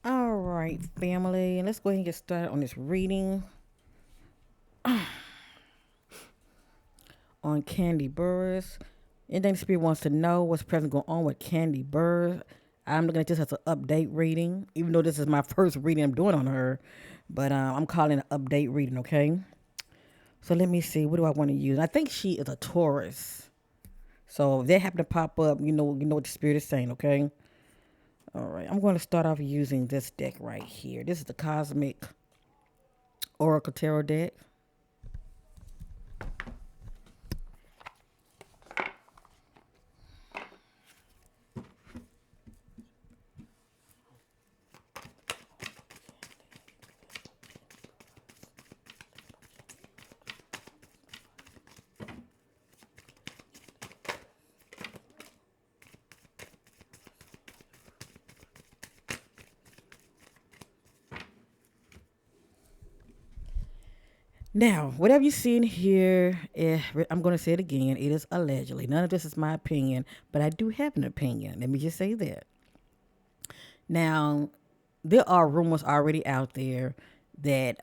All right, family. Let's go ahead and get started on this reading on Kandi Burruss. Anything the spirit wants to know what's present going on with Kandi Burruss. I'm looking at this as an update reading, even though this is my first reading I'm doing on her. But I'm calling it an update reading, okay? So let me see. What do I want to use? I think she is a Taurus. So if that happen to pop up, you know what the spirit is saying, okay? All right. I'm going to start off using this deck right here. This is the Cosmic Oracle Tarot deck. Now, whatever you see in here, I'm going to say it again. It is allegedly. None of this is my opinion, but I do have an opinion. Let me just say that. Now, there are rumors already out there that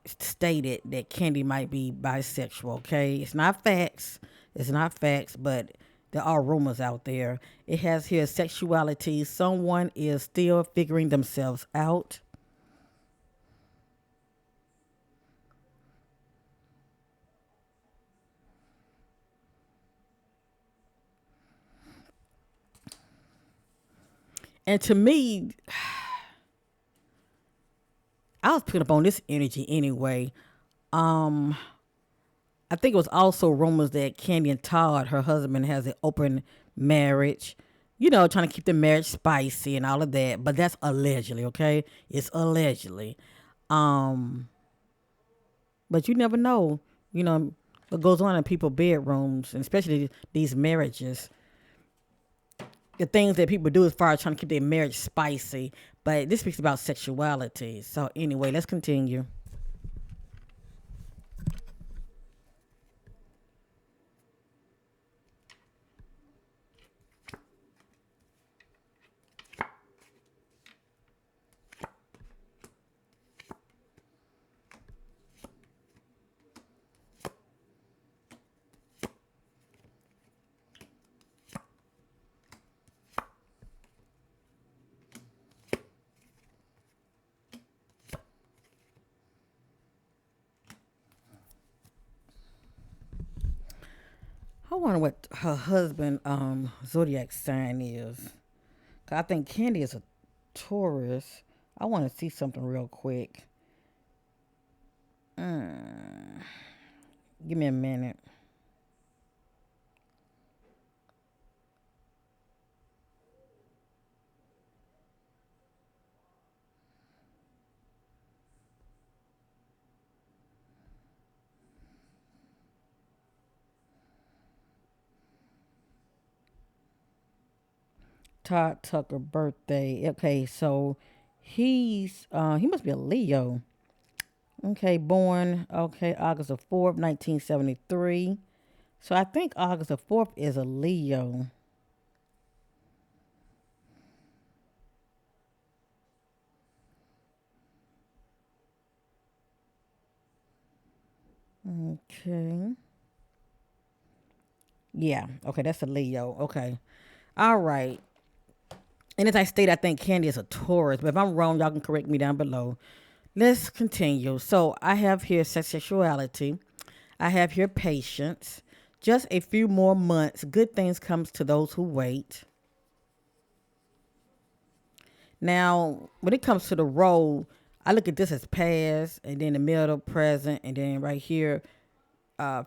stated that Kandi might be bisexual. Okay, it's not facts. It's not facts, but there are rumors out there. It has here sexuality. Someone is still figuring themselves out. And to me, I was picking up on this energy anyway. Um, I think it was also rumors that Candy and Todd, her husband, has an open marriage. You know, trying to keep the marriage spicy and all of that. But that's allegedly, okay? It's allegedly. Um, but you never know. You know what goes on in people's bedrooms, and especially these marriages. The things that people do as far as trying to keep their marriage spicy. But this speaks about sexuality. So anyway, let's continue. I wonder what her husband zodiac sign is. 'Cause I think Candy is a Taurus. I want to see something real quick. Give me a minute. Todd Tucker birthday. Okay, so he must be a Leo. Okay, born August the 4th, 1973. So I think August the 4th is a Leo. Okay. Yeah. Okay, that's a Leo. Okay. All right. And as I stated, I think Candy is a Taurus. But if I'm wrong, y'all can correct me down below. Let's continue. So I have here sexuality. I have here patience. Just a few more months. Good things comes to those who wait. Now, when it comes to the role, I look at this as past, and then the middle, present, and then right here,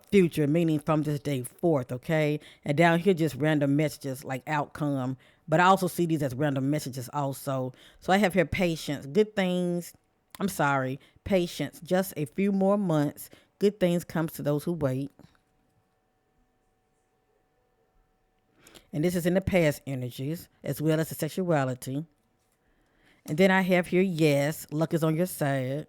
future, meaning from this day forth, okay? And down here, just random messages like outcome. But I also see these as random messages also. So I have here patience, good things. I'm sorry, patience. Just a few more months. Good things comes to those who wait. And this is in the past energies as well as the sexuality. And then I have here, yes, luck is on your side.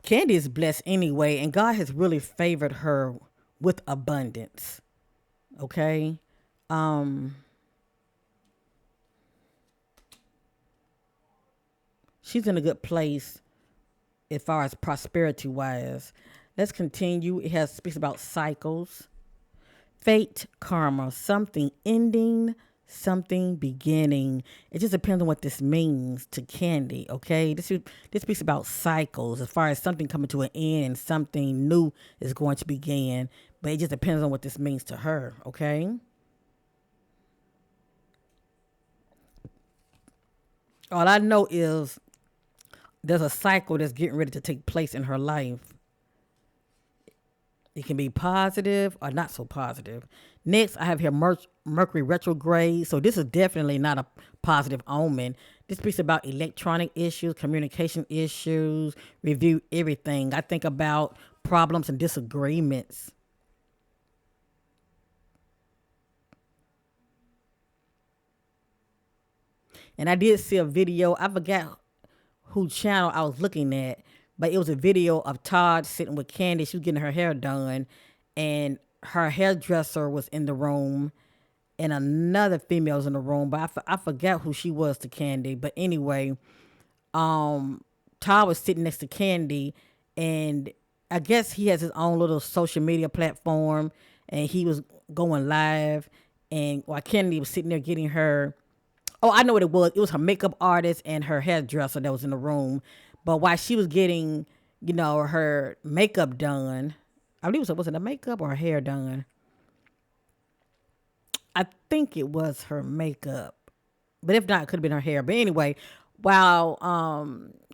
Kandi is blessed anyway, and God has really favored her with abundance. Okay. Um, she's in a good place as far as prosperity wise. Let's continue. It has speaks about cycles, fate, karma, something ending, something beginning. It just depends on what this means to Kandi. Okay, this speaks about cycles as far as something coming to an end and something new is going to begin. But it just depends on what this means to her. Okay. All I know is there's a cycle that's getting ready to take place in her life. It can be positive or not so positive. Next, I have here Mercury retrograde. So this is definitely not a positive omen. This speaks about electronic issues, communication issues, review everything. I think about problems and disagreements. And I did see a video. I forgot whose channel I was looking at, but it was a video of Todd sitting with Kandi. She was getting her hair done, and her hairdresser was in the room, and another female was in the room, but I forgot who she was to Kandi. But anyway, Todd was sitting next to Kandi, and I guess he has his own little social media platform, and he was going live, and while Kandi was sitting there getting her. Oh, I know what it was. It was her makeup artist and her hairdresser that was in the room. But while she was getting, her makeup done, I believe was it a makeup or her hair done? I think it was her makeup. But if not, it could have been her hair. But anyway, while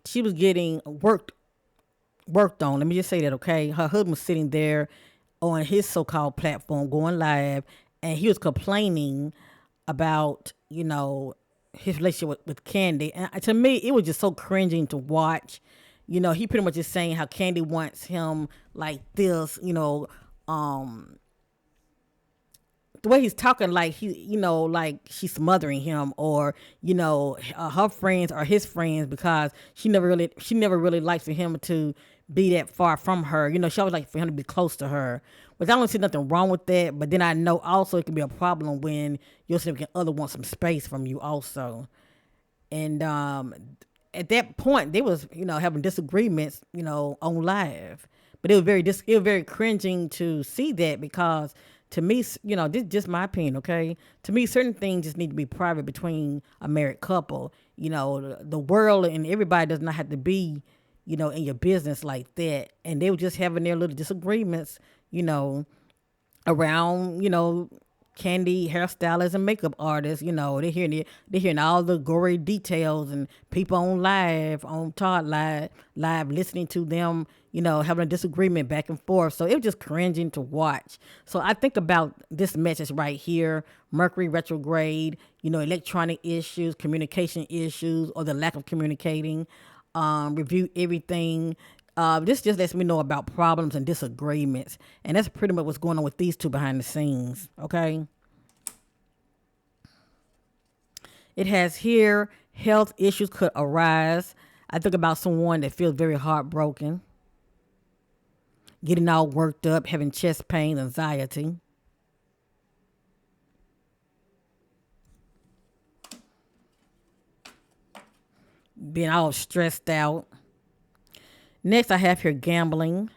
she was getting worked on, let me just say that, okay? Her husband was sitting there on his so-called platform going live, and he was complaining about, his relationship with Kandi. And to me, it was just so cringing to watch. He pretty much is saying how Kandi wants him like this, the way he's talking, like like she's smothering him, or her friends are his friends, because she never really liked for him to be that far from her. She always like for him to be close to her, which I don't see nothing wrong with that. But then I know also it can be a problem when your significant other wants some space from you also. And at that point, they was having disagreements on live, but it was very cringing to see that, because to me, this is just my opinion, okay? To me, certain things just need to be private between a married couple. The world and everybody does not have to be, in your business like that. And they were just having their little disagreements, around, Kandi hairstylists and makeup artists. They're hearing all the gory details, and people on Todd live listening to them, having a disagreement back and forth. So it was just cringing to watch. So I think about this message right here: Mercury retrograde, electronic issues, communication issues, or the lack of communicating. Review everything. This just lets me know about problems and disagreements. And that's pretty much what's going on with these two behind the scenes. Okay. It has here, health issues could arise. I think about someone that feels very heartbroken, getting all worked up, having chest pain, anxiety. Being all stressed out. Next, I have here gambling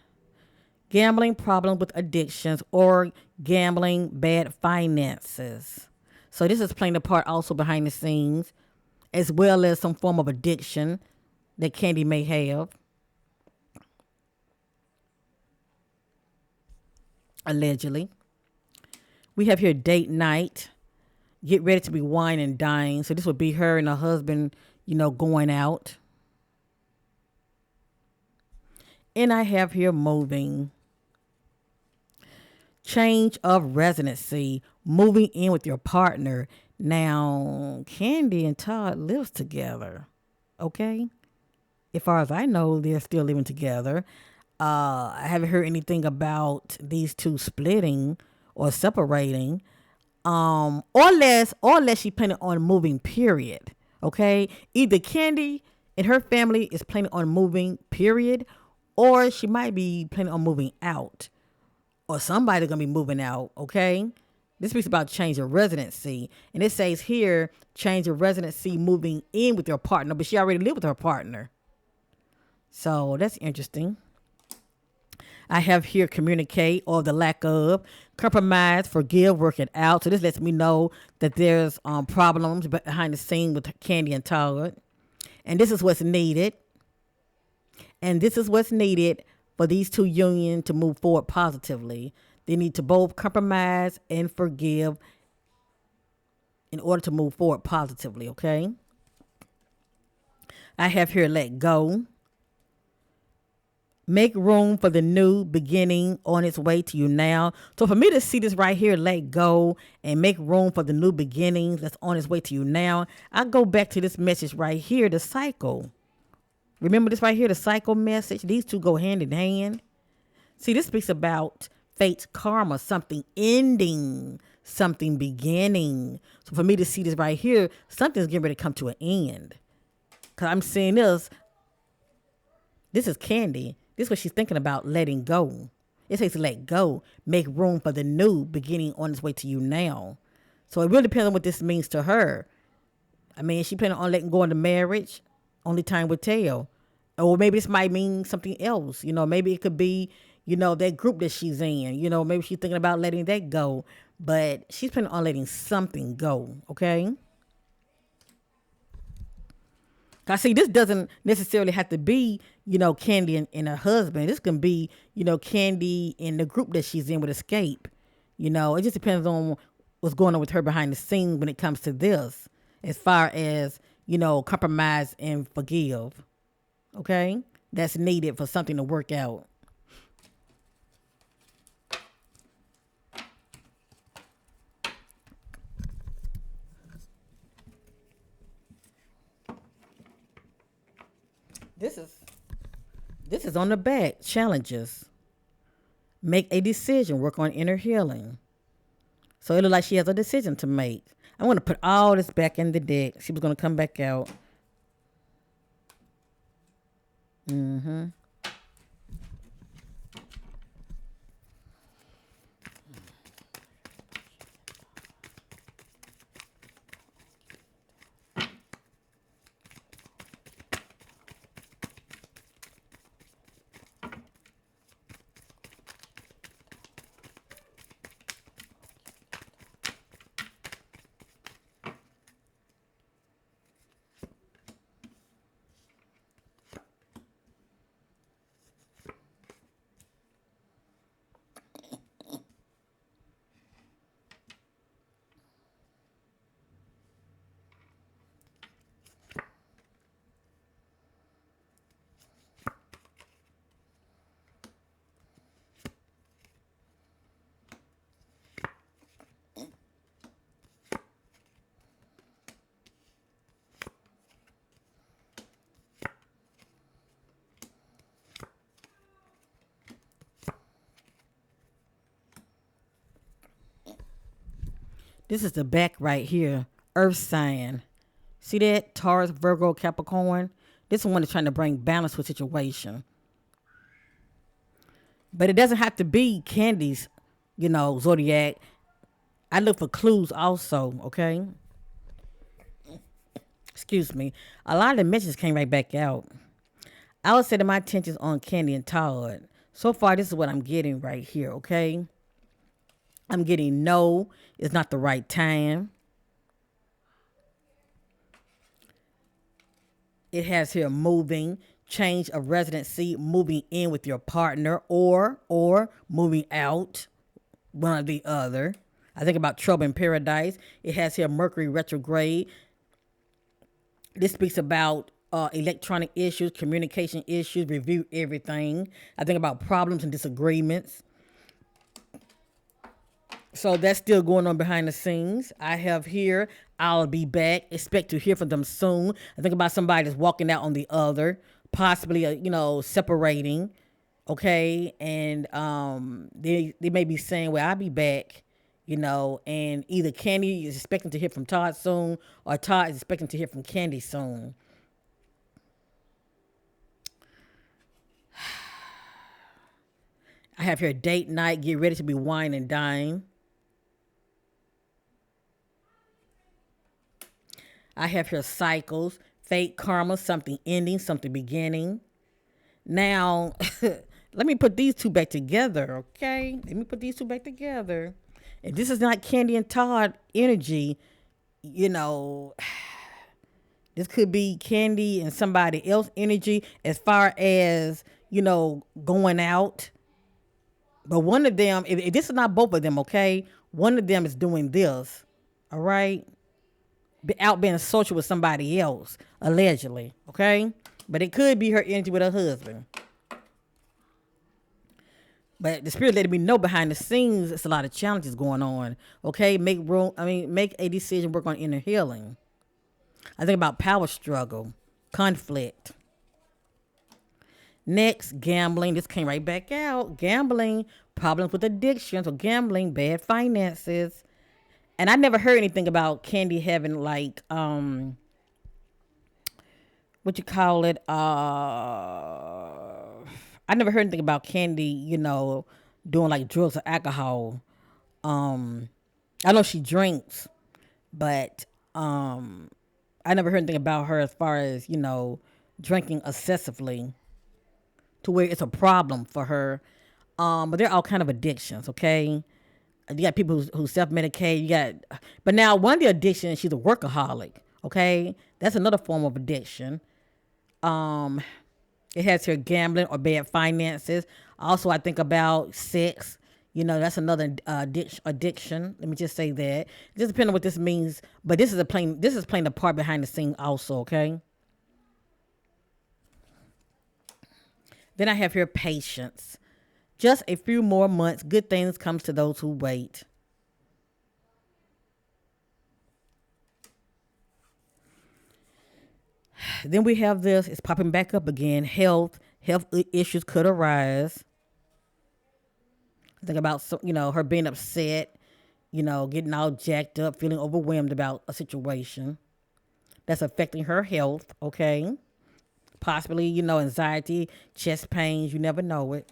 problems with addictions, or gambling, bad finances. So this is playing a part also behind the scenes, as well as some form of addiction that Kandi may have, allegedly. We have here date night, get ready to be wine and dine. So this would be her and her husband, going out. And I have here moving. Change of residency, moving in with your partner. Now, Kandi and Todd lives together, okay? As far as I know, they're still living together. I haven't heard anything about these two splitting or separating, or less she planning on moving, period, okay? Either Kandi and her family is planning on moving, period, or she might be planning on moving out, or somebody's gonna be moving out. Okay, this speaks about change of residency, and it says here change of residency, moving in with your partner, but she already lived with her partner, so that's interesting. I have here communicate or the lack of compromise, forgive, work it out. So this lets me know that there's problems behind the scene with Kandi and Todd, and this is what's needed. And this is what's needed for these two unions to move forward positively. They need to both compromise and forgive in order to move forward positively. Okay. I have here let go. Make room for the new beginning on its way to you now. So for me to see this right here, let go and make room for the new beginning that's on its way to you now, I go back to this message right here, the cycle. Remember this right here, the cycle message? These two go hand in hand. See, this speaks about fate's karma, something ending, something beginning. So for me to see this right here, something's getting ready to come to an end. Because I'm seeing this. This is Kandi. This is what she's thinking about, letting go. It says let go. Make room for the new beginning on its way to you now. So it really depends on what this means to her. I mean, is she planning on letting go of the marriage? Only time will tell. Or maybe this might mean something else. Maybe it could be, that group that she's in. Maybe she's thinking about letting that go. But she's planning on letting something go, okay? I see this doesn't necessarily have to be, Kandi and her husband. This can be, Kandi in the group that she's in with Escape. It just depends on what's going on with her behind the scenes when it comes to this. As far as, compromise and forgive. Okay? That's needed for something to work out. This is on the back. Challenges. Make a decision. Work on inner healing. So it looks like she has a decision to make. I'm going to put all this back in the deck. She was going to come back out. Mm-hmm. This is the back right here. Earth sign. See that? Taurus, Virgo, Capricorn. This one is trying to bring balance to a situation. But it doesn't have to be Kandi's, zodiac. I look for clues also, okay? Excuse me. A lot of the messages came right back out. I would say that my attention is on Kandi and Todd. So far, this is what I'm getting right here, okay? I'm getting no, it's not the right time. It has here moving, change of residency, moving in with your partner, or moving out, one or the other. I think about trouble in paradise. It has here Mercury retrograde. This speaks about electronic issues, communication issues, review everything. I think about problems and disagreements. So that's still going on behind the scenes. I have here, I'll be back. Expect to hear from them soon. I think about somebody that's walking out on the other, possibly, separating. Okay. And they may be saying, well, I'll be back, and either Kandi is expecting to hear from Todd soon, or Todd is expecting to hear from Kandi soon. I have here date night, get ready to be wine and dine. I have here cycles, fate, karma, something ending, something beginning. Now, let me put these two back together, okay? Let me put these two back together. If this is not Kandi and Todd energy, you know, this could be Kandi and somebody else energy as far as, going out. But one of them, if this is not both of them, okay? One of them is doing this, all right? Out being social with somebody else, allegedly, okay? But it could be her energy with her husband. But the spirit letting me know behind the scenes, it's a lot of challenges going on. Okay, make a decision, work on inner healing. I think about power struggle, conflict. Next, gambling. This came right back out. Gambling, problems with addictions or gambling, bad finances. And I never heard anything about Kandi having like what you call it? I never heard anything about Kandi, doing like drugs or alcohol. I know she drinks, but I never heard anything about her as far as, drinking excessively to where it's a problem for her. But they're all kind of addictions, okay? You got people who self-medicate. But now one of the addictions, she's a workaholic, okay? That's another form of addiction. It has her gambling or bad finances. Also, I think about sex. That's another addiction. Let me just say that. Just depending on what this means. But this is playing a part behind the scene also, okay? Then I have here patience. Just a few more months. Good things comes to those who wait. Then we have this. It's popping back up again. Health issues could arise. Think about her being upset. Getting all jacked up, feeling overwhelmed about a situation that's affecting her health. Okay, possibly anxiety, chest pains. You never know it.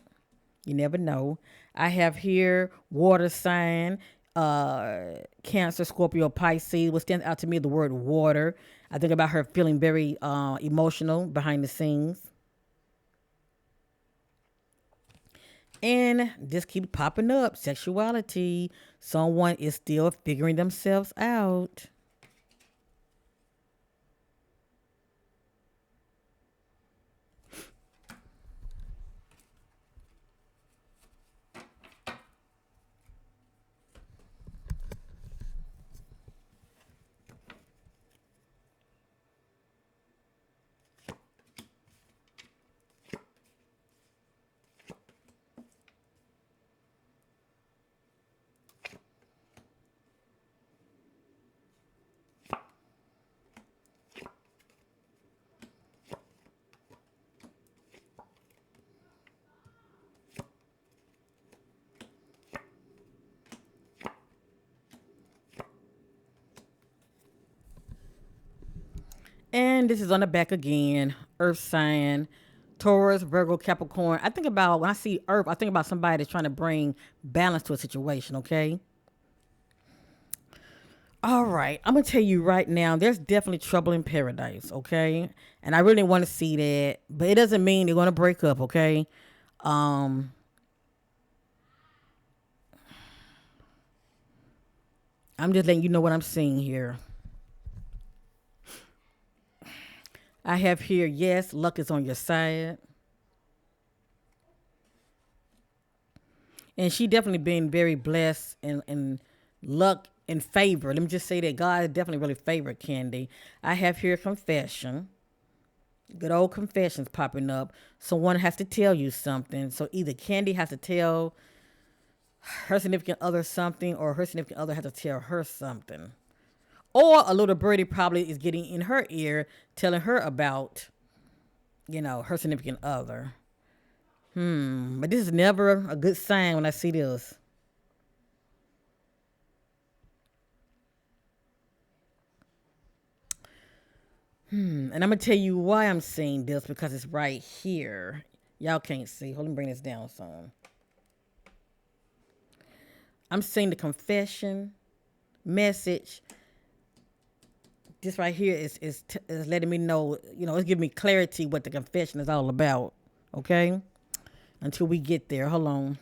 You never know. I have here water sign, Cancer, Scorpio, Pisces. What stands out to me is the word water. I think about her feeling very emotional behind the scenes. And this keeps popping up. Sexuality. Someone is still figuring themselves out. And this is on the back again. Earth sign. Taurus, Virgo, Capricorn. I think about, when I see Earth, I think about somebody that's trying to bring balance to a situation, okay? All right. I'm going to tell you right now, there's definitely trouble in paradise, okay? And I really want to see that. But it doesn't mean they're going to break up, okay? I'm just letting you know what I'm seeing here. I have here, yes, luck is on your side. And she definitely been very blessed and luck and favor. Let me just say that God definitely really favored Kandi. I have here confession. Good old confessions popping up. Someone has to tell you something. So either Kandi has to tell her significant other something, or her significant other has to tell her something. Or a little birdie probably is getting in her ear, telling her about, her significant other. But this is never a good sign when I see this. And I'm going to tell you why I'm seeing this, because it's right here. Y'all can't see. Hold on, bring this down some. I'm seeing the confession message. This right here is letting me know, it's giving me clarity what the confession is all about. Okay? Until we get there. Hold on.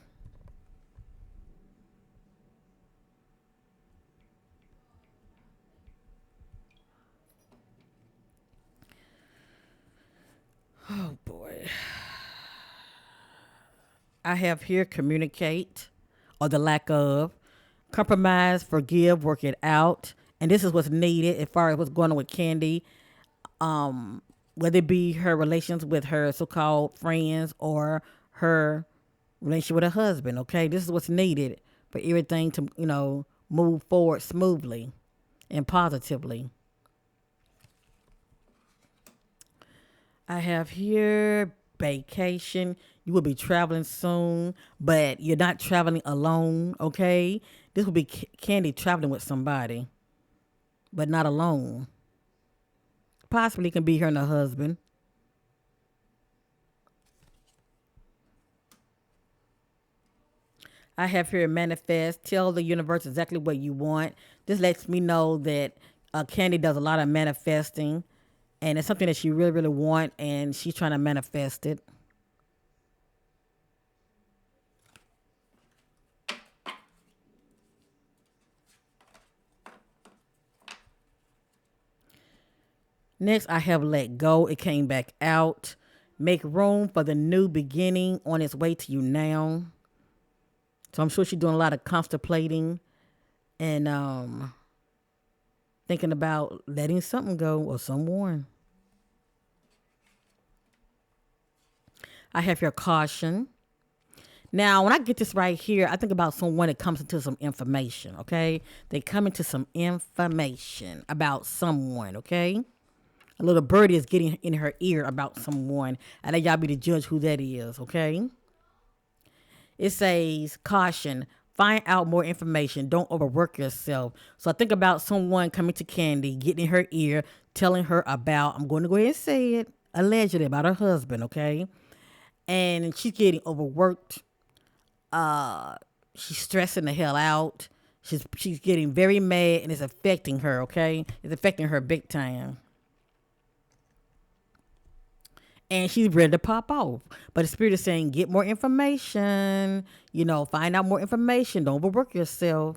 Oh boy. I have here communicate or the lack of, compromise, forgive, work it out. And this is what's needed as far as what's going on with Kandi, whether it be her relations with her so-called friends or her relationship with her husband. Okay, this is what's needed for everything to move forward smoothly and positively. I have here vacation. You will be traveling soon, but you're not traveling alone. Okay, this will be Kandi traveling with somebody, but not alone. Possibly can be her and her husband. I have here manifest. Tell the universe exactly what you want. This lets me know that Kandi does a lot of manifesting, and it's something that she really, really want, and she's trying to manifest it. Next, I have let go. It came back out. Make room for the new beginning on its way to you now. So I'm sure she's doing a lot of contemplating and thinking about letting something go or someone. I have your caution. Now, when I get this right here, I think about someone that comes into some information, okay? They come into some information about someone, okay? A little birdie is getting in her ear about someone. I think y'all be the judge who that is, okay? It says, caution, find out more information. Don't overwork yourself. So I think about someone coming to Kandi, getting in her ear, telling her about, I'm going to go ahead and say it, allegedly about her husband, okay? And she's getting overworked. She's stressing the hell out. She's getting very mad and it's affecting her, okay? It's affecting her big time. And she's ready to pop off. But the spirit is saying, get more information, find out more information. Don't overwork yourself.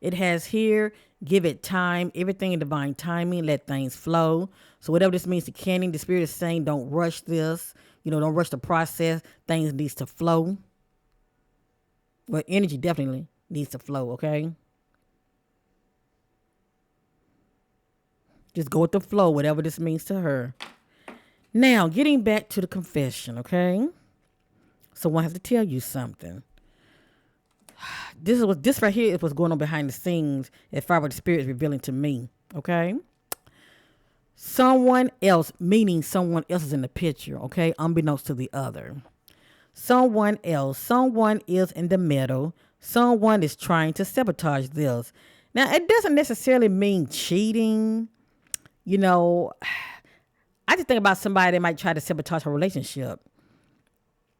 It has here, give it time, everything in divine timing, let things flow. So whatever this means to Kandi, the spirit is saying, don't rush this. Don't rush the process. Things needs to flow. Well, energy definitely needs to flow, okay? Just go with the flow, whatever this means to her. Now, getting back to the confession, okay? Someone has to tell you something. This right here is what's going on behind the scenes as far as the spirit is revealing to me, okay? Someone else, meaning someone else is in the picture, okay? Unbeknownst to the other. Someone else, someone is in the middle. Someone is trying to sabotage this. Now, it doesn't necessarily mean cheating. I just think about somebody that might try to sabotage her relationship.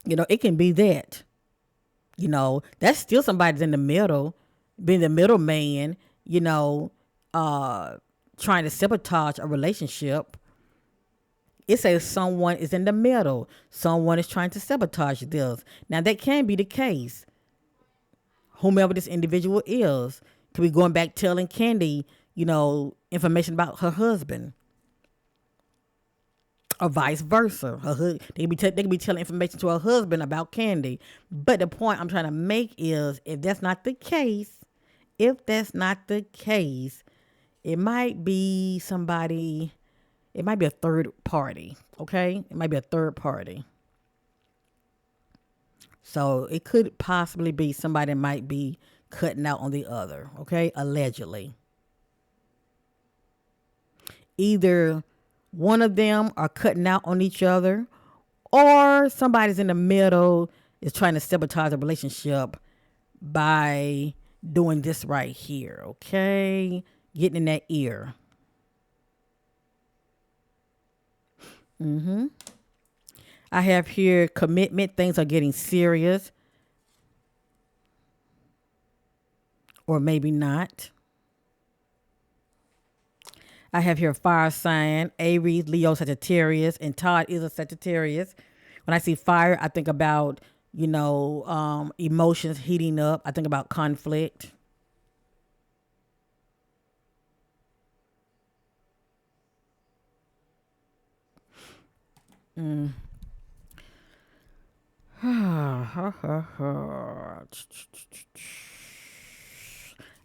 It can be that. That's still somebody that's in the middle, being the middleman, trying to sabotage a relationship. It says someone is in the middle. Someone is trying to sabotage this. Now, that can be the case. Whomever this individual is could be going back telling Kandi, information about her husband. Or vice versa. They could be telling information to her husband about Kandi. But the point I'm trying to make is, if that's not the case, it might be somebody, it might be a third party, okay? It might be a third party. So it could possibly be somebody that might be cutting out on the other, okay? Allegedly. Either one of them are cutting out on each other, or somebody's in the middle is trying to sabotage a relationship by doing this right here, okay? Getting in that ear. I have here commitment. Things are getting serious, or maybe not. I have here fire sign, Aries, Leo, Sagittarius, and Todd is a Sagittarius. When I see fire, I think about, emotions heating up. I think about conflict.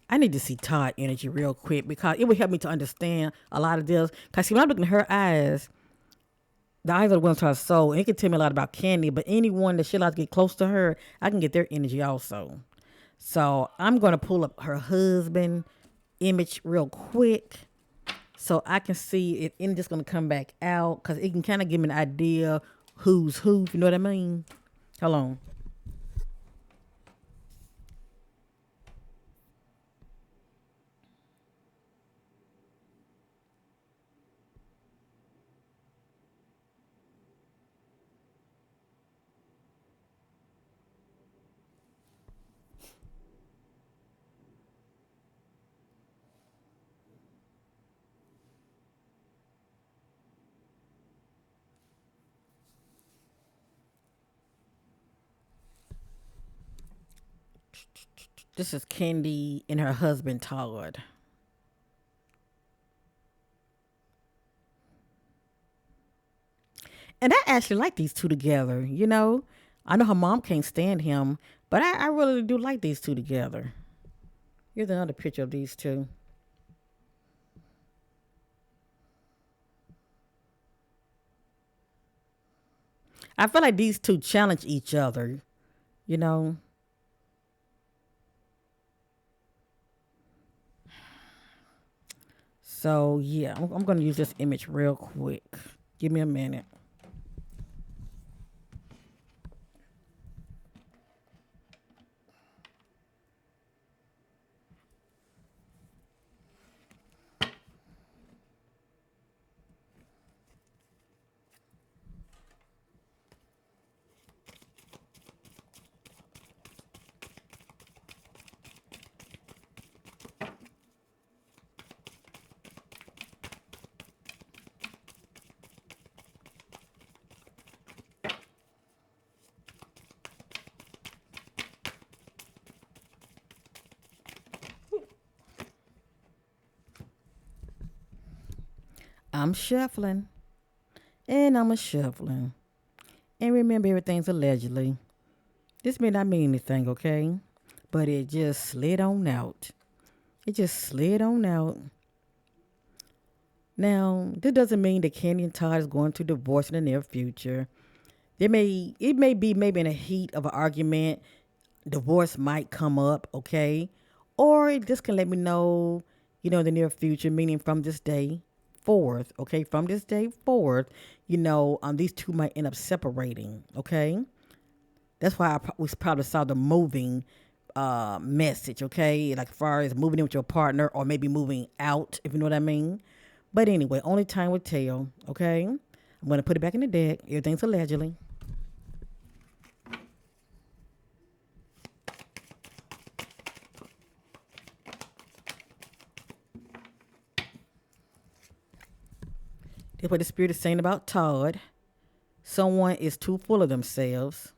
I need to see Todd energy real quick because it would help me to understand a lot of this. Because see, when I'm looking at her eyes, the eyes are the ones to her soul, and it can tell me a lot about Candy. But anyone that she likes to get close to her, I can get their energy also. So I'm gonna pull up her husband image real quick so I can see if energy's gonna come back out because it can kind of give me an idea who's who. If you know what I mean? Hold on. This is Candy and her husband Todd. And I actually like these two together. I know her mom can't stand him, but I really do like these two together. Here's another picture of these two. I feel like these two challenge each other, you know. So yeah, I'm gonna use this image real quick. Give me a minute. I'm shuffling and I'm a shuffling. And remember, everything's allegedly. This may not mean anything, okay? But it just slid on out. It just slid on out. Now, this doesn't mean that Candy and Todd is going to divorce in the near future. It may be maybe in the heat of an argument, divorce might come up, okay? Or it just can let me know, in the near future, meaning from this day forth, okay? From this day forth, these two might end up separating, okay? That's why we probably saw the moving message, okay? Like as far as moving in with your partner or maybe moving out, if you know what I mean. But anyway, only time will tell, okay? I'm going to put it back in the deck. Everything's allegedly. That's what the spirit is saying about Todd. Someone is too full of themselves.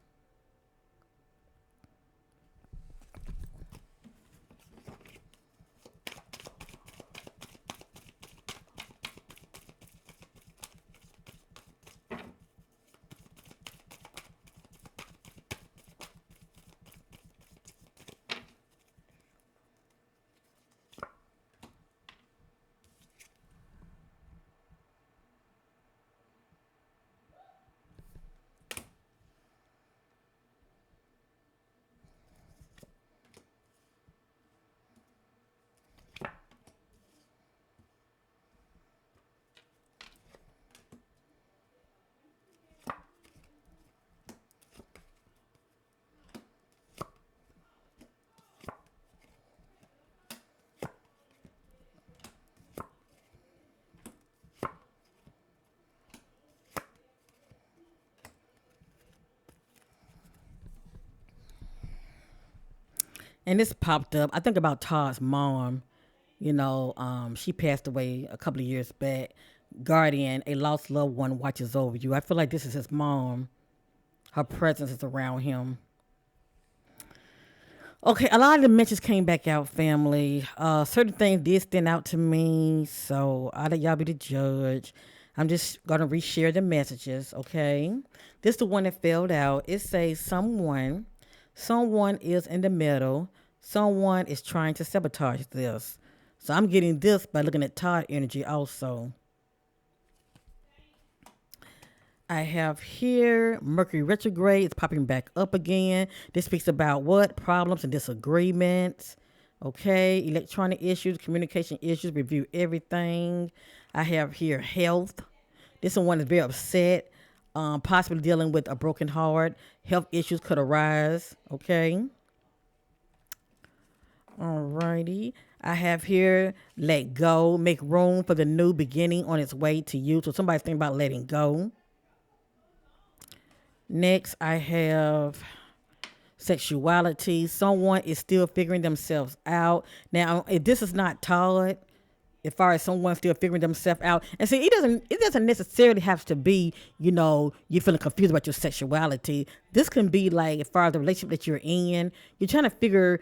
And this popped up. I think about Todd's mom. She passed away a couple of years back. Guardian, a lost loved one watches over you. I feel like this is his mom. Her presence is around him. Okay, a lot of the mentions came back out, family. Certain things did stand out to me, so I'll let y'all be the judge. I'm just gonna reshare the messages, okay? This is the one that filled out. It says someone is in the middle, someone is trying to sabotage this. So I'm getting this by looking at Todd energy also. I have here Mercury retrograde is popping back up again. This speaks about what? Problems and disagreements. Okay, electronic issues, communication issues, review everything. I have here health. This one is very upset, possibly dealing with a broken heart. Health issues could arise. Okay. Alrighty. I have here let go, make room for the new beginning on its way to you. So somebody's thinking about letting go. Next, I have sexuality. Someone is still figuring themselves out. Now, if this is not Todd, as far as someone still figuring themselves out, and see, it doesn't necessarily have to be, you feeling confused about your sexuality. This can be like as far as the relationship that you're in, you're trying to figure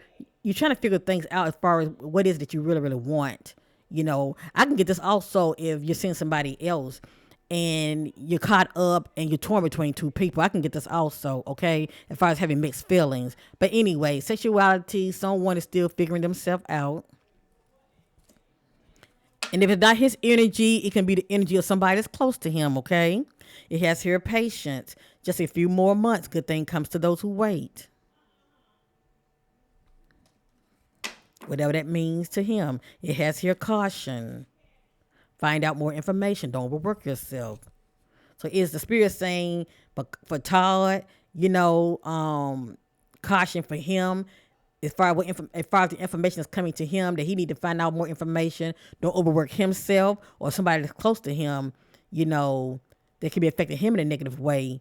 things out as far as what is that you really, really want. I can get this also if you're seeing somebody else and you're caught up and you're torn between two people. I can get this also, okay, as far as having mixed feelings. But anyway, sexuality, someone is still figuring themselves out. And if it's not his energy, it can be the energy of somebody that's close to him, okay? It has here patience. Just a few more months, good thing comes to those who wait. Whatever that means to him. It has here caution. Find out more information. Don't overwork yourself. So is the spirit saying, but for Todd, caution for him as far as the information is coming to him, that he need to find out more information. Don't overwork himself or somebody that's close to him, that could be affecting him in a negative way.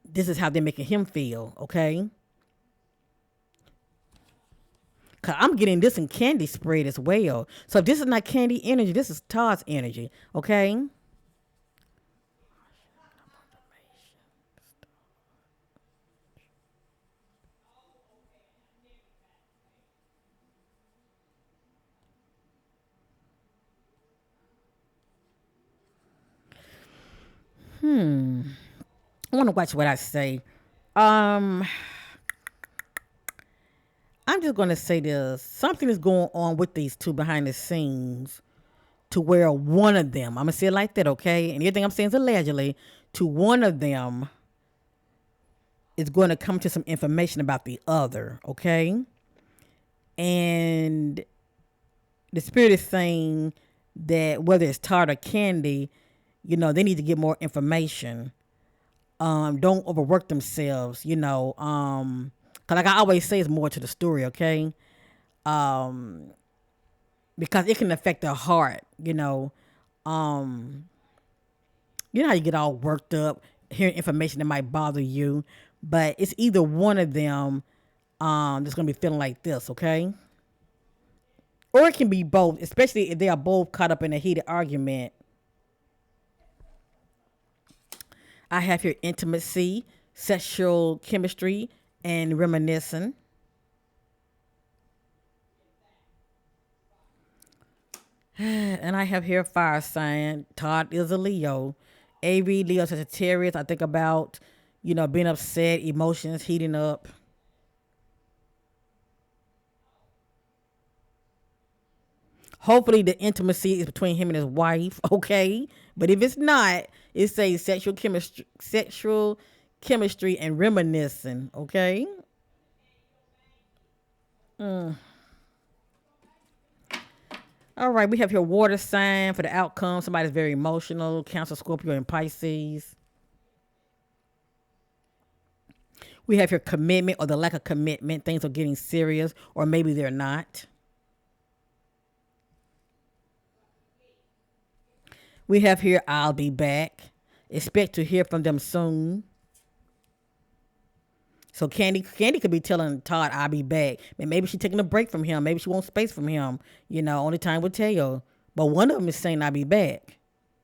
This is how they're making him feel, okay? Cause I'm getting this in Kandi spread as well. So if this is not Kandi energy, this is Todd's energy, okay? I want to watch what I say. Um, I'm just gonna say this. Something is going on with these two behind the scenes to where one of them, I'm gonna say it like that, okay? And everything I'm saying is allegedly, to one of them is going to come to some information about the other, okay? And the spirit is saying that whether it's Todd or Kandi, they need to get more information. Don't overwork themselves, cause like I always say, it's more to the story, okay? Because it can affect their heart, how you get all worked up hearing information that might bother you, but it's either one of them that's gonna be feeling like this, okay? Or it can be both, especially if they are both caught up in a heated argument. I have here intimacy, sexual chemistry, and reminiscing. And I have here fire sign. Todd is a Leo. Avery, Leo, Sagittarius. I think about, being upset, emotions heating up. Hopefully the intimacy is between him and his wife, okay? But if it's not, it says sexual chemistry and reminiscing, okay? All right, we have here water sign for the outcome. Somebody's very emotional. Cancer, Scorpio, and Pisces. We have here commitment or the lack of commitment. Things are getting serious, or maybe they're not. We have here I'll be back. Expect to hear from them soon. So Candy could be telling Todd, "I'll be back." And maybe she's taking a break from him. Maybe she wants space from him. Only time will tell. But one of them is saying, "I'll be back."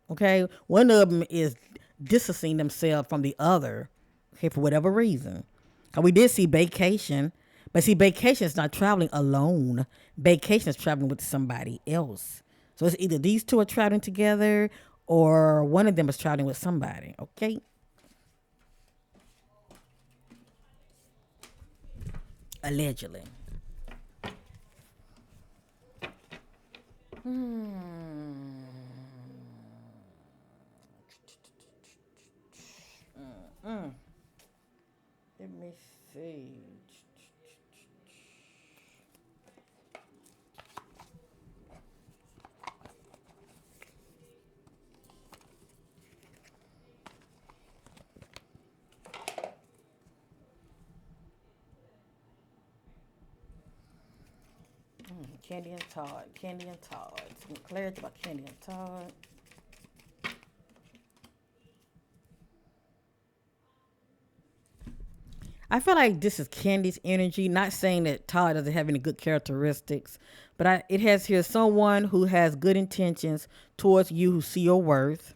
Okay, one of them is distancing themselves from the other. Okay, for whatever reason. 'Cause we did see Vacation, but see, Vacation is not traveling alone. Vacation is traveling with somebody else. So it's either these two are traveling together, or one of them is traveling with somebody. Okay, allegedly. Let me see. Candy and Todd. Candy and Todd. Some clarity about Candy and Todd. I feel like this is Candy's energy. Not saying that Todd doesn't have any good characteristics, but it has here someone who has good intentions towards you, who see your worth.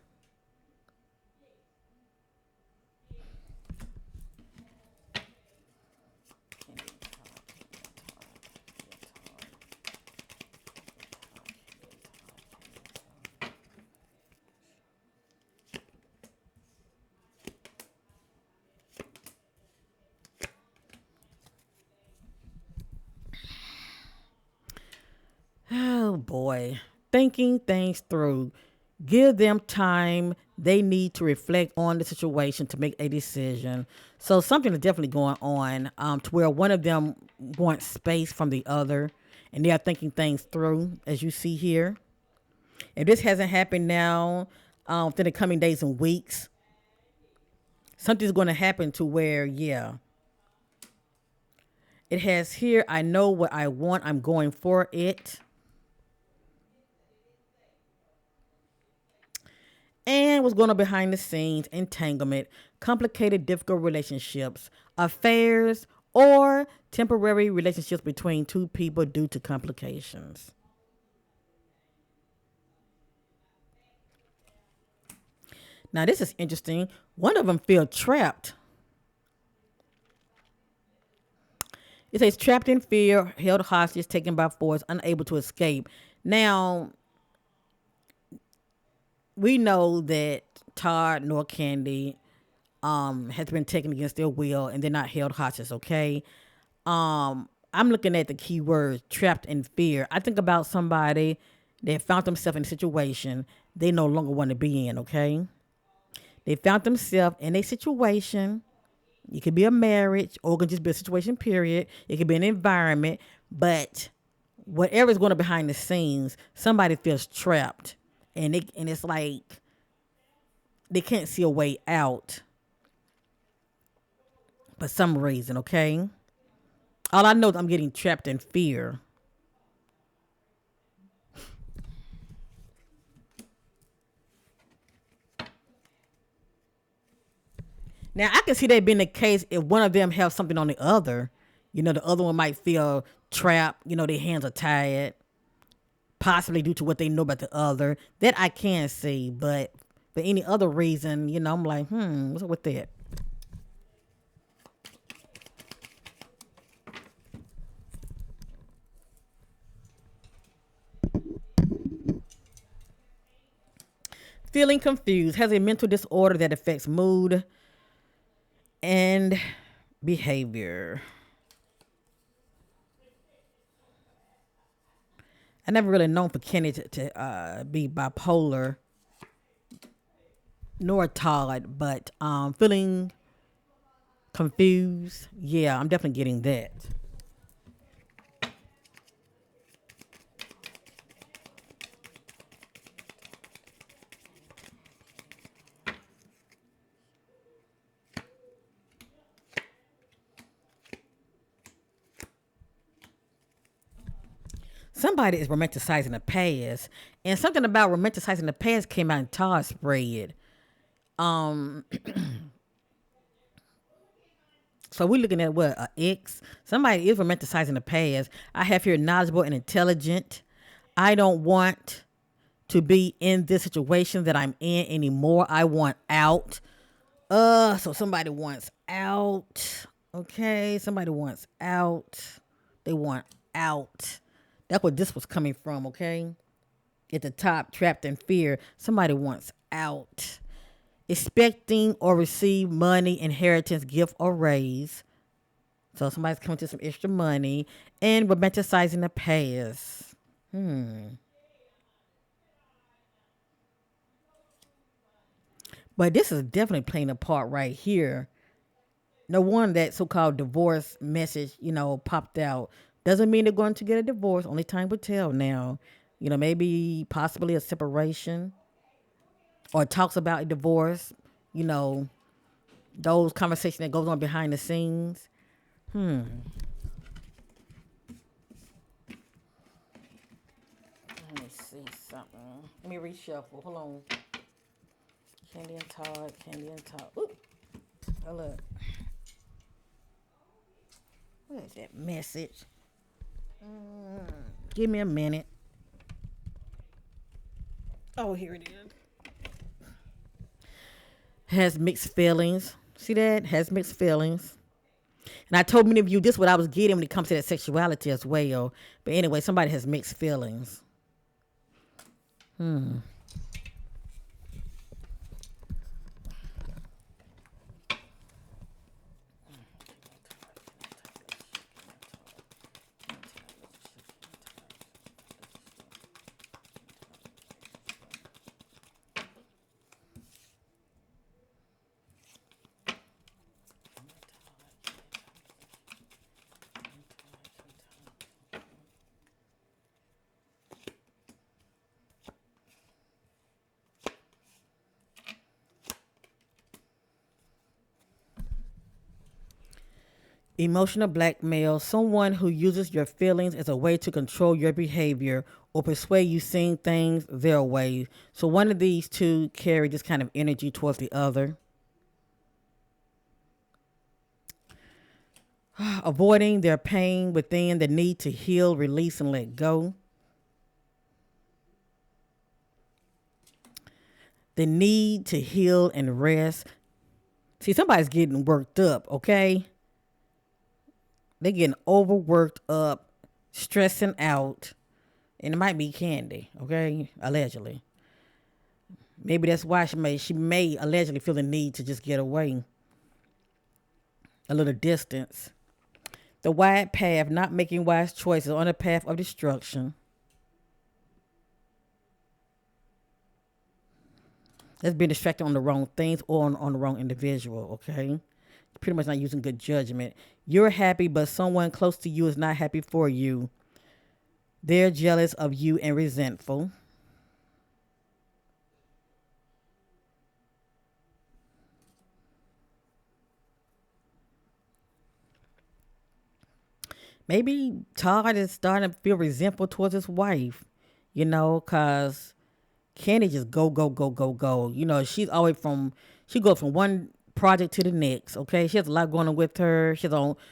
Oh boy. Thinking things through. Give them time. They need to reflect on the situation to make a decision. So something is definitely going on, to where one of them wants space from the other, and they are thinking things through, as you see here. If this hasn't happened now, within the coming days and weeks, something's going to happen to where, yeah, it has here. I know what I want. I'm going for it. And what's going on behind the scenes: entanglement, complicated, difficult relationships, affairs, or temporary relationships between two people due to complications. Now, this is interesting. One of them feel trapped. It says trapped in fear, held hostage, taken by force, unable to escape. Now, we know that Todd nor Candy has been taken against their will, and they're not held hostage, okay? I'm looking at the key word trapped in fear. I think about somebody that found themselves in a situation they no longer want to be in, okay? They found themselves in a situation. It could be a marriage, or it could just be a situation, period. It could be an environment, but whatever's going on behind the scenes, somebody feels trapped. And it's like they can't see a way out for some reason, okay? All I know is I'm getting trapped in fear. Now, I can see that being the case if one of them has something on the other. The other one might feel trapped. Their hands are tied, possibly due to what they know about the other. That I can see, but for any other reason, I'm like, what's up with that? Feeling confused, has a mental disorder that affects mood and behavior. I never really known for Kenny to be bipolar, nor Todd, but feeling confused. Yeah, I'm definitely getting that. Somebody is romanticizing the past, and something about romanticizing the past came out in Todd's spread. Um, So we're looking at what? A X? Somebody is romanticizing the past. I have here knowledgeable and intelligent. I don't want to be in this situation that I'm in anymore. I want out. So somebody wants out. Okay, somebody wants out. They want out. That's what this was coming from, okay? At the top, trapped in fear. Somebody wants out. Expecting or receive money, inheritance, gift, or raise. So somebody's coming to some extra money. And romanticizing the past. But this is definitely playing a part right here. No one that so-called divorce message, popped out. Doesn't mean they're going to get a divorce. Only time will tell now. Maybe possibly a separation or talks about a divorce. You know, those conversations that goes on behind the scenes. Let me see something. Let me reshuffle. Hold on. Kandi and Todd. Kandi and Todd. Ooh. Oh, look. What is that message? Give me a minute. Oh, here it is. Has mixed feelings. See that? Has mixed feelings. And I told many of you this is what I was getting when it comes to that sexuality as well. But anyway, somebody has mixed feelings. Emotional blackmail, someone who uses your feelings as a way to control your behavior or persuade you seeing things their way. So one of these two carry this kind of energy towards the other. Avoiding their pain within, the need to heal, release, and let go. The need to heal and rest. See, somebody's getting worked up, okay? They're getting overworked up, stressing out. And it might be Kandi, okay? Allegedly. Maybe that's why she may allegedly feel the need to just get away. A little distance. The wide path, not making wise choices on a path of destruction. That's being distracted on the wrong things or on the wrong individual, okay? Pretty much not using good judgment. You're happy, but someone close to you is not happy for you. They're jealous of you and resentful. Maybe Todd is starting to feel resentful towards his wife, because Kandi just go, go, go, go, go. She goes from one project to the next, okay? She has a lot going on with her.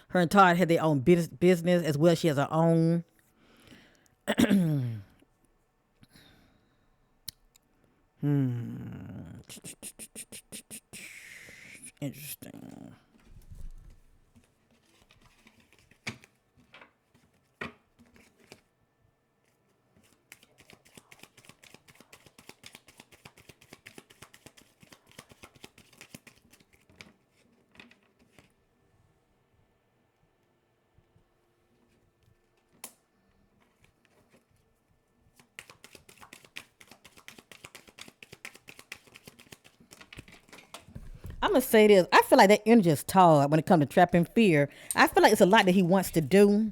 Her and Todd had their own business as well. She has her own. Interesting. I'm gonna say this. I feel like that energy is Todd when it comes to trapping fear. I feel like it's a lot that he wants to do,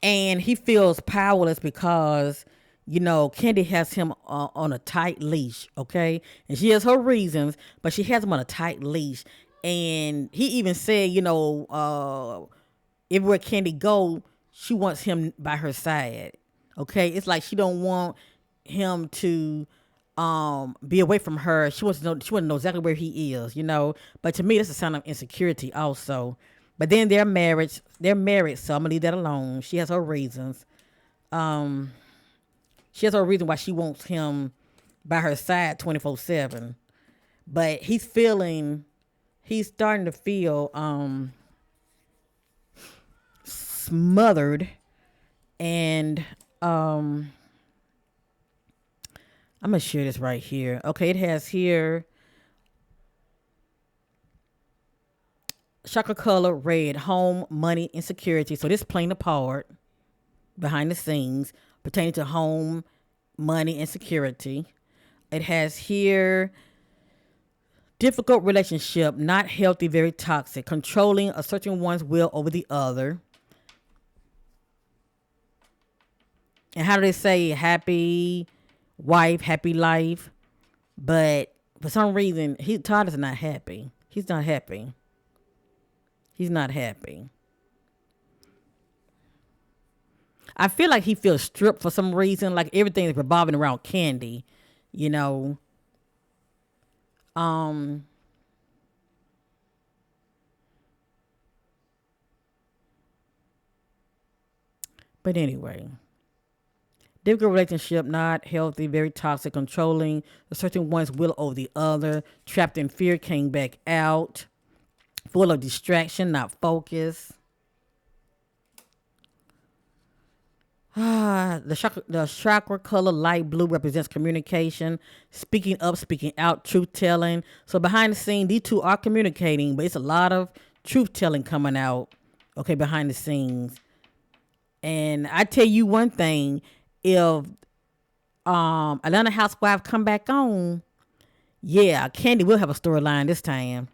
and he feels powerless because Kandi has him on a tight leash. Okay, and she has her reasons, but she has him on a tight leash. And he even said, everywhere Kandi go, she wants him by her side. Okay, it's like she don't want him to be away from her. She wants to know exactly where he is. But to me, that's a sign of insecurity also. But then they're married, so I'm gonna leave that alone. She has her reasons. Um, she has her reason why she wants him by her side 24/7. But he's starting to feel smothered, and I'm gonna share this right here. Okay, it has here chakra color red, home, money, insecurity. So this playing a part behind the scenes pertaining to home, money, and security. It has here difficult relationship, not healthy, very toxic, controlling, asserting one's will over the other. And how do they say happy wife, happy life? But for some reason, Todd is not happy. He's not happy. He's not happy. I feel like he feels stripped for some reason, like everything is revolving around Kandi, you know. Um, but anyway, difficult relationship, not healthy, very toxic, controlling, asserting one's will over the other, trapped in fear, came back out, full of distraction, not focus. The chakra color light blue represents communication, speaking up, speaking out, truth telling. So behind the scene, these two are communicating, but it's a lot of truth telling coming out, okay, behind the scenes. And I tell you one thing, if Atlanta Housewife come back on, yeah, Kandi will have a storyline this time.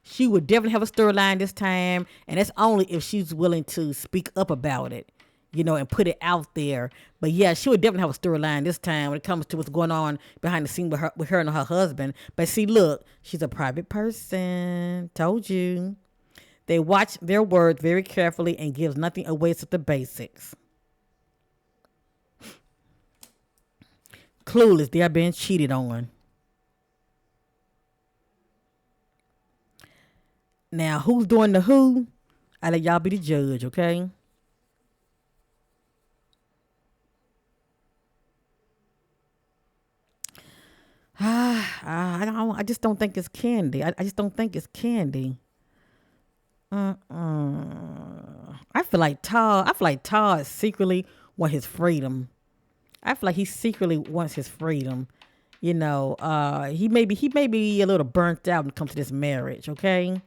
She would definitely have a storyline this time, and that's only if she's willing to speak up about it, and put it out there. But yeah, she would definitely have a storyline this time when it comes to what's going on behind the scene with her and her husband. But see, look, she's a private person. Told you. They watch their words very carefully and gives nothing away except the basics. Clueless, they are being cheated on. Now, who's doing the who? I let y'all be the judge, okay? I just don't think it's Kandi. I just don't think it's Kandi. I feel like Todd. I feel like Todd secretly want his freedom. I feel like he secretly wants his freedom. He may be a little burnt out when it comes to this marriage. Okay,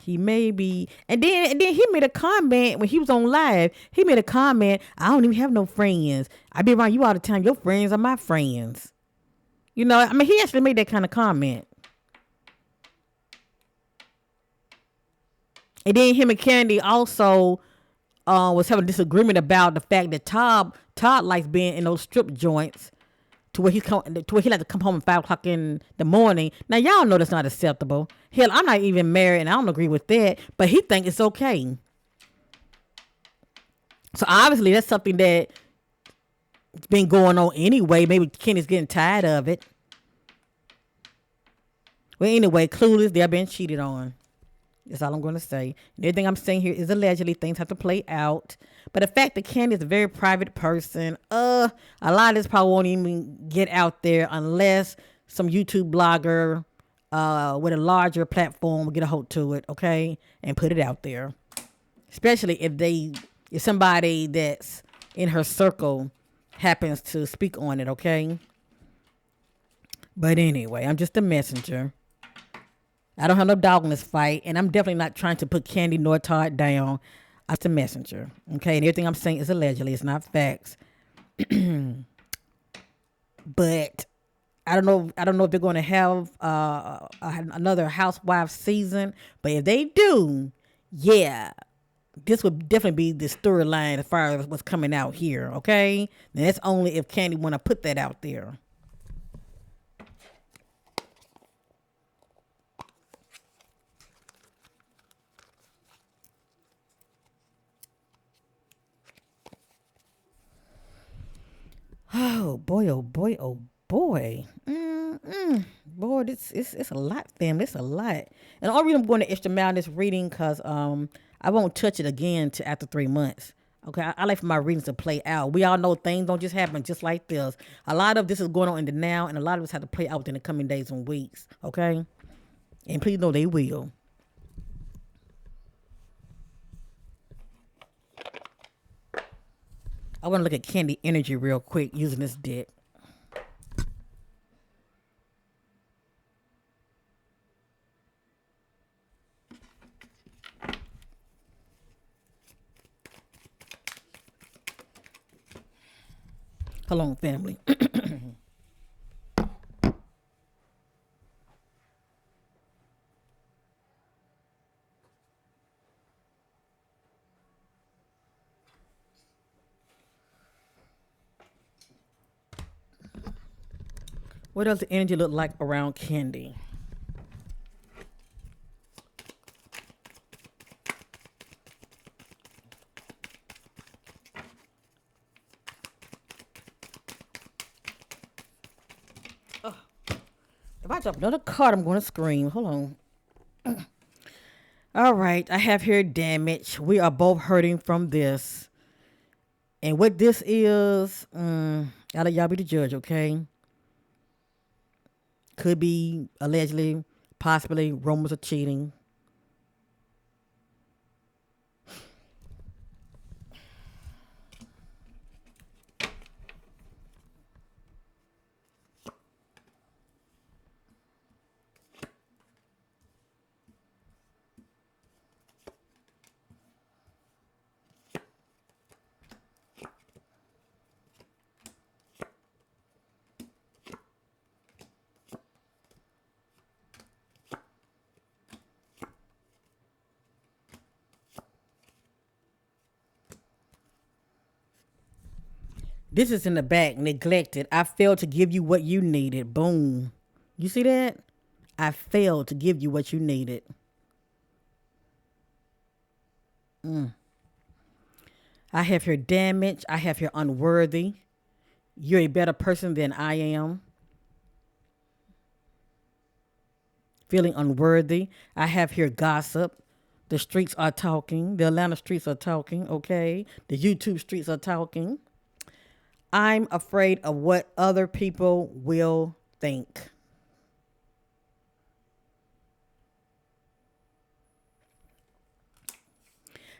he may be. And then he made a comment when he was on live. He made a comment. I don't even have no friends. I be around you all the time. Your friends are my friends. I mean, he actually made that kind of comment. And then him and Kandi also was having a disagreement about the fact that Todd likes being in those strip joints to where he like to come home at 5 o'clock in the morning. Now y'all know that's not acceptable. Hell, I'm not even married and I don't agree with that, but he think it's okay. So obviously that's something that's been going on anyway. Maybe Kenny's getting tired of it. Well, anyway, clueless, they're being cheated on. That's all I'm going to say. And everything I'm saying here is allegedly. Things have to play out. But the fact that Kandi is a very private person, a lot of this probably won't even get out there unless some YouTube blogger with a larger platform will get a hold to it, okay, and put it out there. Especially if somebody that's in her circle happens to speak on it, okay. But anyway, I'm just a messenger. I don't have no dog in this fight, and I'm definitely not trying to put Kandi nor Todd down. I'm just a messenger, okay? And everything I'm saying is allegedly. It's not facts. But I don't know. I don't know if they're going to have another Housewives season. But if they do, yeah, this would definitely be the storyline as far as what's coming out here, okay? And that's only if Kandi want to put that out there. Oh, Oh boy, oh boy, oh boy. Boy, it's a lot, family. It's a lot. And the only reason I'm going the extra mile in this reading because I won't touch it again till after 3 months. Okay, I like for my readings to play out. We all know things don't just happen just like this. A lot of this is going on in the now, and a lot of us have to play out within the coming days and weeks. Okay, and please know they will. I want to look at Kandi energy real quick using this deck. Hold on, family. What does the energy look like around Kandi? If I drop another card, I'm going to scream. Hold on. All right, I have here damage. We are both hurting from this. And what this is, I'll let y'all be the judge, okay? Could be allegedly, possibly rumors of cheating. This is in the back, neglected. I failed to give you what you needed. Boom. You see that? I failed to give you what you needed. I have here damage. I have here unworthy. You're a better person than I am. Feeling unworthy. I have here gossip. The streets are talking. The Atlanta streets are talking, okay? The YouTube streets are talking. I'm afraid of what other people will think.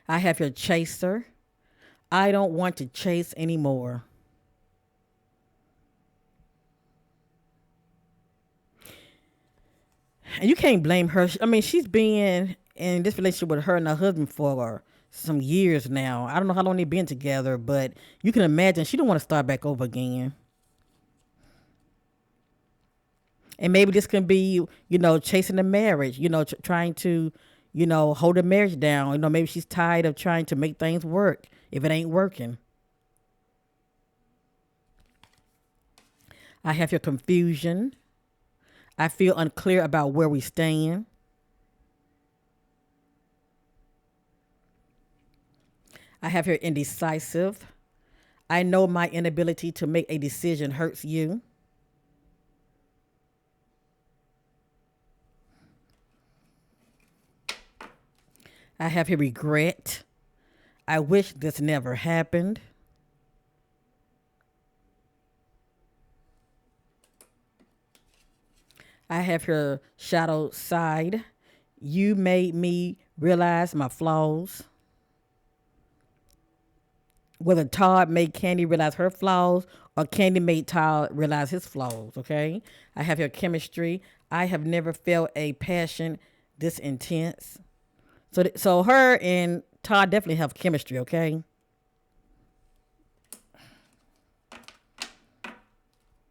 I have your chaser. I don't want to chase anymore. And you can't blame her. I mean, she's been in this relationship with her and her husband for some years now. I don't know how long they've been together, but you can imagine she don't want to start back over again. And maybe this can be, chasing the marriage, trying to, hold the marriage down. Maybe she's tired of trying to make things work if it ain't working. I have your confusion. I feel unclear about where we stand. I have here indecisive. I know my inability to make a decision hurts you. I have here regret. I wish this never happened. I have here shadow side. You made me realize my flaws. Whether Todd made Kandi realize her flaws or Kandi made Todd realize his flaws, okay? I have your chemistry. I have never felt a passion this intense. So her and Todd definitely have chemistry, okay?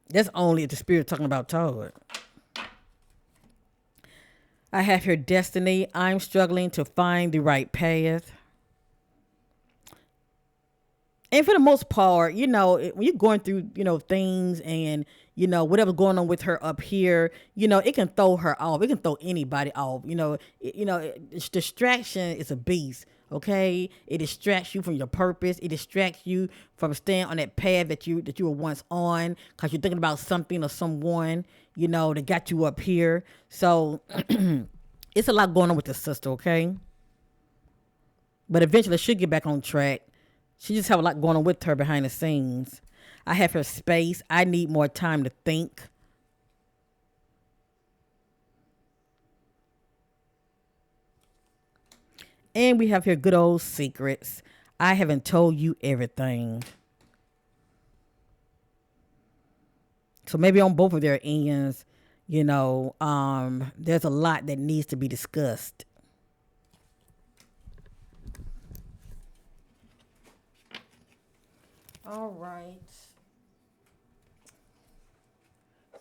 That's only if the spirit talking about Todd. I have your destiny. I'm struggling to find the right path. And for the most part, when you're going through, things and, whatever's going on with her up here, it can throw her off. It can throw anybody off. Distraction is a beast. Okay, it distracts you from your purpose. It distracts you from staying on that path that you were once on, because you're thinking about something or someone, that got you up here. So it's a lot going on with the sister. Okay, but eventually she'll get back on track. She just have a lot going on with her behind the scenes. I have her space. I need more time to think. And we have here good old secrets. I haven't told you everything. So maybe on both of their ends, there's a lot that needs to be discussed. All right.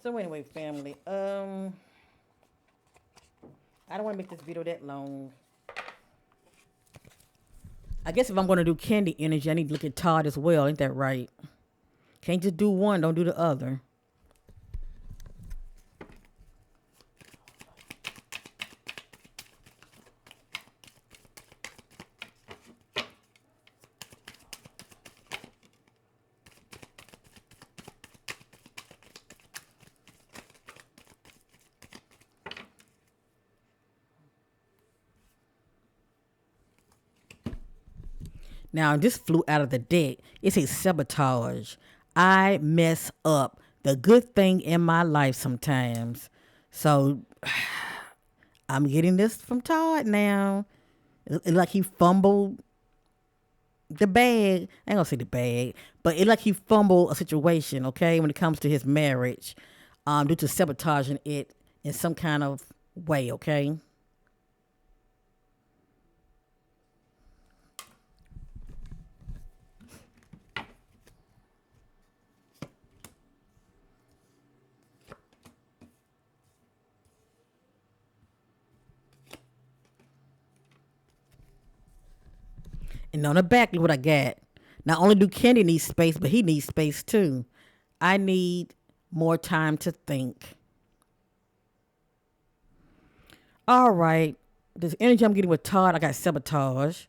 So anyway, family, I don't want to make this video that long. I guess if I'm going to do Kandi energy, I need to look at Todd as well. Ain't that right? Can't just do one, don't do the other. Now, this flew out of the deck. It's a sabotage. I mess up the good thing in my life sometimes. So, I'm getting this from Todd now. It's like he fumbled the bag. I ain't gonna say the bag, but it's like he fumbled a situation, okay, when it comes to his marriage, due to sabotaging it in some kind of way, okay? And on the back, look what I got. Not only do Kandi need space, but he needs space too. I need more time to think. All right. This energy I'm getting with Todd, I got sabotage.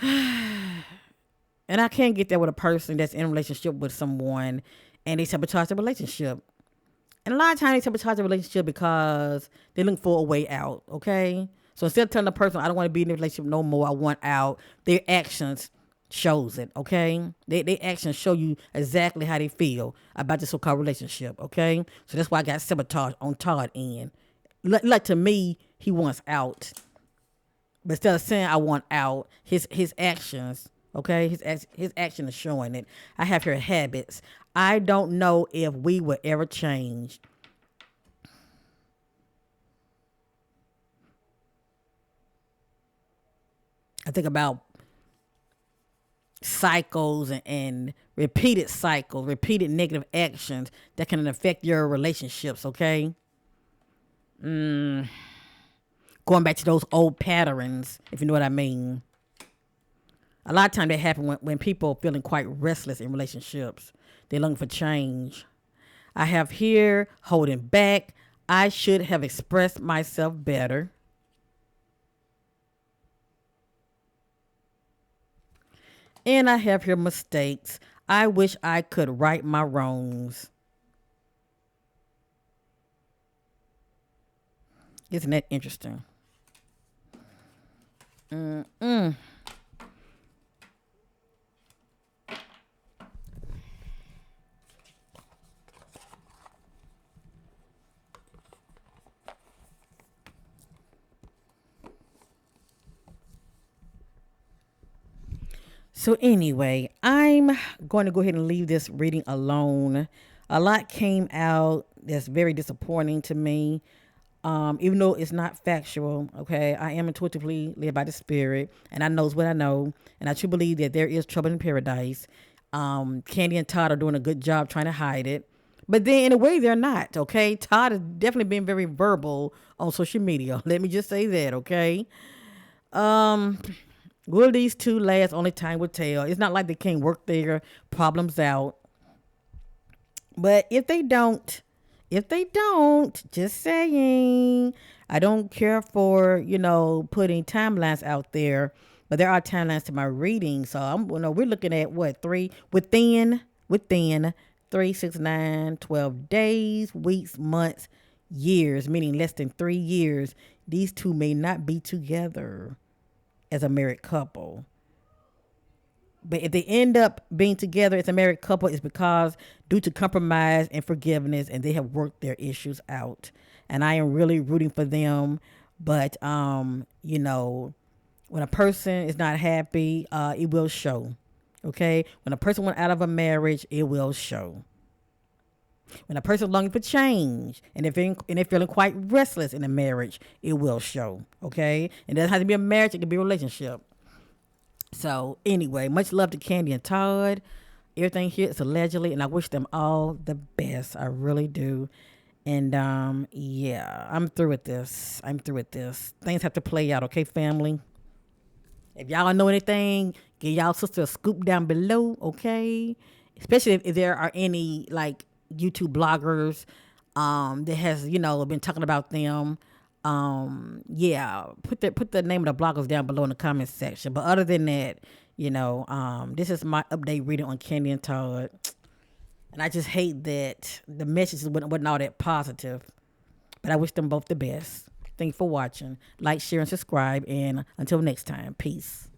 And I can't get that with a person that's in a relationship with someone and they sabotage the relationship. And a lot of times they sabotage the relationship because they're looking for a way out, okay? So instead of telling the person, I don't want to be in a relationship no more, I want out, their actions shows it, okay? Their actions show you exactly how they feel about the so-called relationship, okay? So that's why I got sabotage on Todd end. Like to me, he wants out. But instead of saying I want out, his actions, okay? His action is showing it. I have here habits. I don't know if we will ever change. I think about cycles and repeated cycles, repeated negative actions that can affect your relationships, okay? Going back to those old patterns, if you know what I mean. A lot of times that happen when people are feeling quite restless in relationships. They're looking for change. I have here holding back. I should have expressed myself better. And I have here mistakes. I wish I could right my wrongs. Isn't that interesting? So anyway, I'm going to go ahead and leave this reading alone. A lot came out that's very disappointing to me. Even though it's not factual, okay, I am intuitively led by the spirit, and I knows what I know, and I truly believe that there is trouble in paradise. Kandi and Todd are doing a good job trying to hide it, but then in a way they're not, okay? Todd has definitely been very verbal on social media. Let me just say that, okay? Will these two last? Only time will tell. It's not like they can't work their problems out. But if they don't, just saying, I don't care for, putting timelines out there, but there are timelines to my reading. So we're looking at what, within 3, 6, 9, 12 days, weeks, months, years, meaning less than 3 years. These two may not be together as a married couple. But if they end up being together as a married couple, it's because due to compromise and forgiveness, and they have worked their issues out. And I am really rooting for them. But when a person is not happy, it will show. Okay, when a person went out of a marriage, it will show. When a person is longing for change and they're feeling quite restless in a marriage, it will show. Okay, it doesn't have to be a marriage; it can be a relationship. So anyway, much love to Kandi and Todd. Everything here is allegedly, and I wish them all the best. I really do. And yeah, I'm through with this. Things have to play out, okay, family? If y'all know anything, give y'all sister a scoop down below, okay? Especially if there are any like YouTube bloggers that has, been talking about them. Yeah, put the name of the bloggers down below in the comment section. But other than that, this is my update reading on Kandi and Todd. And I just hate that the messages wasn't all that positive. But I wish them both the best. Thank you for watching. Like, share, and subscribe. And until next time, peace.